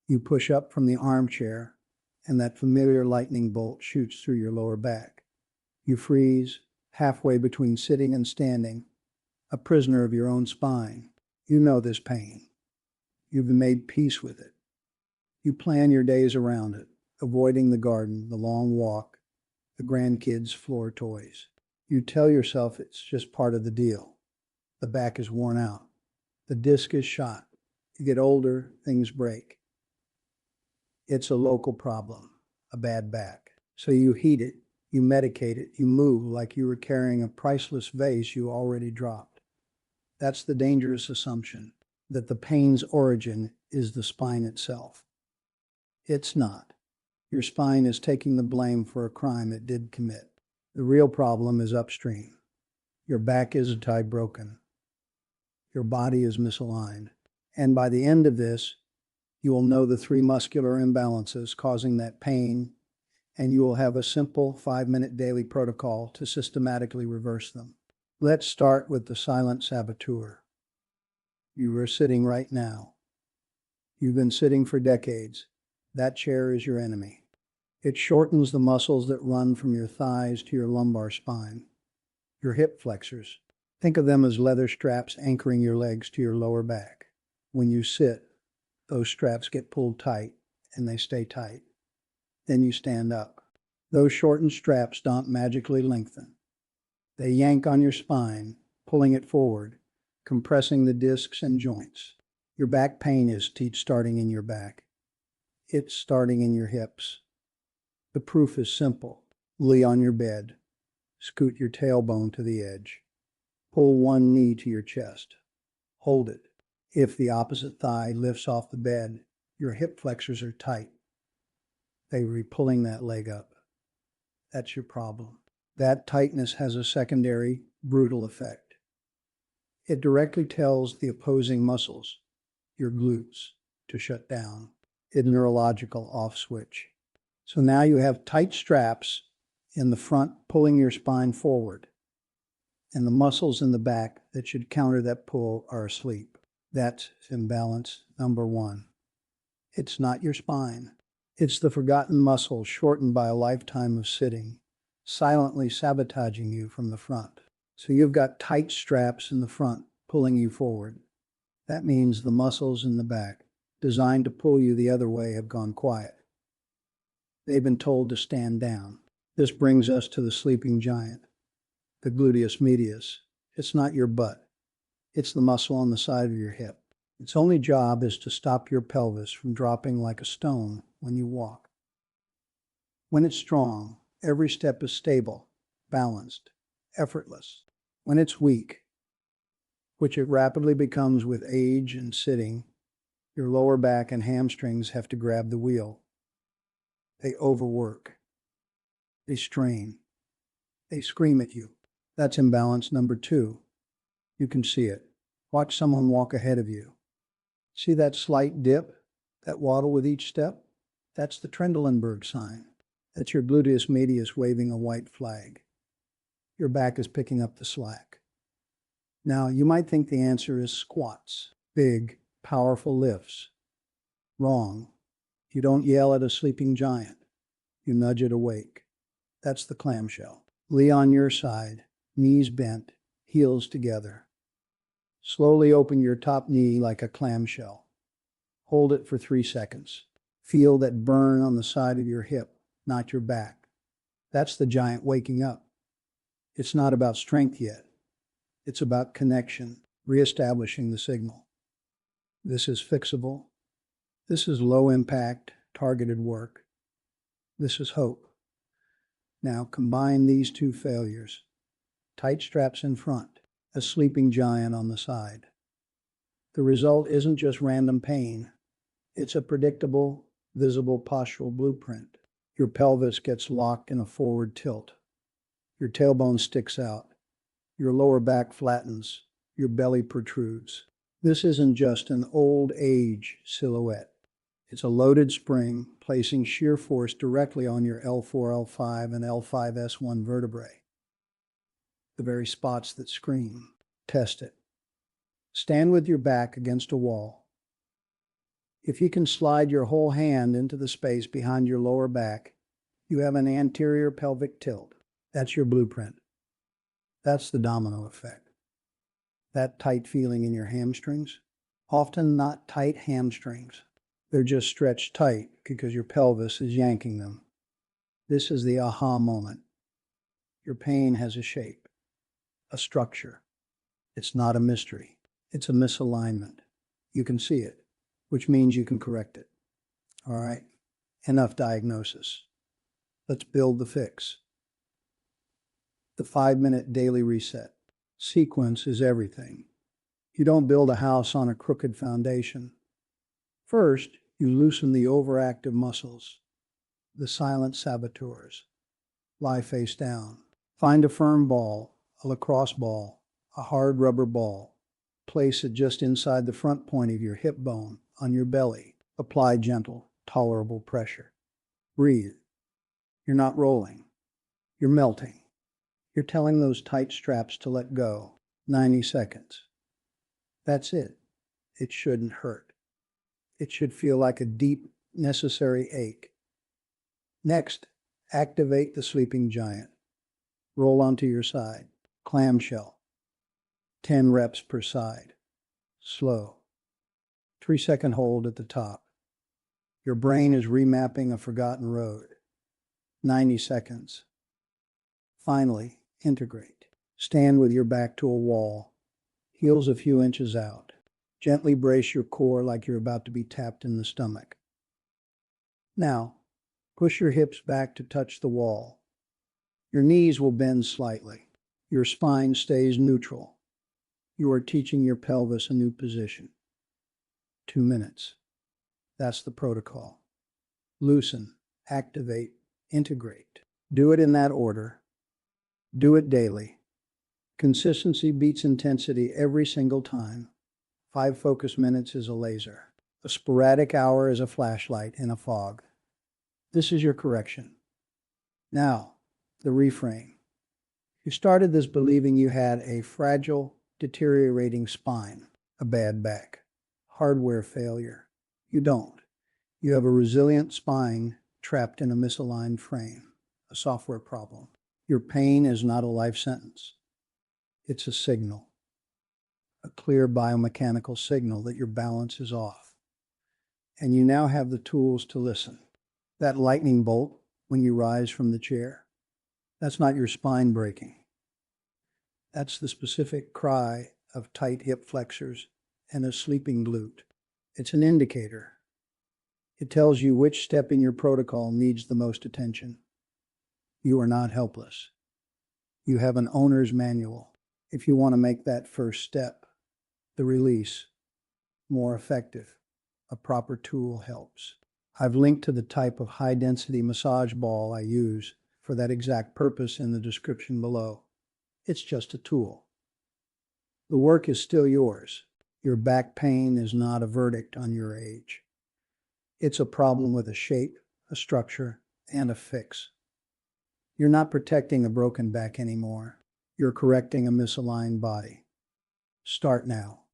You push up from the armchair, and that familiar lightning bolt shoots through your lower back. You freeze, halfway between sitting and standing, a prisoner of your own spine. You know this pain. You've made peace with it. You plan your days around it, avoiding the garden, the long walk, the grandkids' floor toys. You tell yourself it's just part of the deal. The back is worn out. The disc is shot. You get older, things break. It's a local problem, a bad back. So you heat it, you medicate it, you move like you were carrying a priceless vase you already dropped. That's the dangerous assumption, that the pain's origin is the spine itself. It's not. Your spine is taking the blame for a crime it did commit. The real problem is upstream. Your back is tied broken. Your body is misaligned. And by the end of this, you will know the 3 muscular imbalances causing that pain, and you will have a simple 5-minute daily protocol to systematically reverse them. Let's start with the silent saboteur. You are sitting right now. You've been sitting for decades. That chair is your enemy. It shortens the muscles that run from your thighs to your lumbar spine, your hip flexors. Think of them as leather straps anchoring your legs to your lower back. When you sit, those straps get pulled tight, and they stay tight. Then you stand up. Those shortened straps don't magically lengthen. They yank on your spine, pulling it forward, compressing the discs and joints. Your back pain is starting in your back. It's starting in your hips. The proof is simple. Lay on your bed. Scoot your tailbone to the edge. Pull one knee to your chest. Hold it. If the opposite thigh lifts off the bed, your hip flexors are tight. They are pulling that leg up. That's your problem. That tightness has a secondary, brutal effect. It directly tells the opposing muscles, your glutes, to shut down. It's a neurological off switch. So now you have tight straps in the front pulling your spine forward, and the muscles in the back that should counter that pull are asleep. That's imbalance number 1. It's not your spine. It's the forgotten muscle shortened by a lifetime of sitting, silently sabotaging you from the front. So you've got tight straps in the front pulling you forward. That means the muscles in the back, designed to pull you the other way, have gone quiet. They've been told to stand down. This brings us to the sleeping giant, the gluteus medius. It's not your butt. It's the muscle on the side of your hip. Its only job is to stop your pelvis from dropping like a stone when you walk. When it's strong, every step is stable, balanced, effortless. When it's weak, which it rapidly becomes with age and sitting, your lower back and hamstrings have to grab the wheel. They overwork. They strain. They scream at you. That's imbalance number 2. You can see it. Watch someone walk ahead of you. See that slight dip, that waddle with each step? That's the Trendelenburg sign. That's your gluteus medius waving a white flag. Your back is picking up the slack. Now, you might think the answer is squats, big, powerful lifts. Wrong. You don't yell at a sleeping giant. You nudge it awake. That's the clamshell. Lay on your side, knees bent, heels together. Slowly open your top knee like a clamshell. Hold it for 3 seconds. Feel that burn on the side of your hip, not your back. That's the giant waking up. It's not about strength yet. It's about connection, reestablishing the signal. This is fixable. This is low impact, targeted work. This is hope. Now combine these 2 failures. Tight straps in front, a sleeping giant on the side. The result isn't just random pain. It's a predictable, visible postural blueprint. Your pelvis gets locked in a forward tilt. Your tailbone sticks out. Your lower back flattens. Your belly protrudes. This isn't just an old age silhouette. It's a loaded spring placing shear force directly on your L4, L5, and L5S1 vertebrae. The very spots that scream. Test it. Stand with your back against a wall. If you can slide your whole hand into the space behind your lower back, you have an anterior pelvic tilt. That's your blueprint. That's the domino effect. That tight feeling in your hamstrings, often not tight hamstrings. They're just stretched tight because your pelvis is yanking them. This is the aha moment. Your pain has a shape, a structure. It's not a mystery. It's a misalignment. You can see it, which means you can correct it. All right, enough diagnosis. Let's build the fix. The 5-minute daily reset. Sequence is everything. You don't build a house on a crooked foundation. First, you loosen the overactive muscles, the silent saboteurs. Lie face down. Find a firm ball, a lacrosse ball, a hard rubber ball. Place it just inside the front point of your hip bone, on your belly. Apply gentle, tolerable pressure. Breathe. You're not rolling. You're melting. You're telling those tight straps to let go. 90 seconds. That's it. It shouldn't hurt. It should feel like a deep, necessary ache. Next, activate the sleeping giant. Roll onto your side. Clamshell. 10 reps per side. Slow. 3-second hold at the top. Your brain is remapping a forgotten road. 90 seconds. Finally, integrate. Stand with your back to a wall, heels a few inches out. Gently brace your core like you're about to be tapped in the stomach. Now, push your hips back to touch the wall. Your knees will bend slightly. Your spine stays neutral. You are teaching your pelvis a new position. 2 minutes. That's the protocol. Loosen, activate, integrate. Do it in that order. Do it daily. Consistency beats intensity every single time. 5 focus minutes is a laser. A sporadic hour is a flashlight in a fog. This is your correction. Now, the reframe. You started this believing you had a fragile, deteriorating spine, a bad back, hardware failure. You don't. You have a resilient spine trapped in a misaligned frame, a software problem. Your pain is not a life sentence. It's a signal, a clear biomechanical signal that your balance is off. And you now have the tools to listen. That lightning bolt when you rise from the chair, that's not your spine breaking. That's the specific cry of tight hip flexors and a sleeping glute. It's an indicator. It tells you which step in your protocol needs the most attention. You are not helpless. You have an owner's manual. If you want to make that first step, the release, more effective, a proper tool helps. I've linked to the type of high-density massage ball I use for that exact purpose in the description below. It's just a tool. The work is still yours. Your back pain is not a verdict on your age. It's a problem with a shape, a structure, and a fix. You're not protecting a broken back anymore. You're correcting a misaligned body. Start now.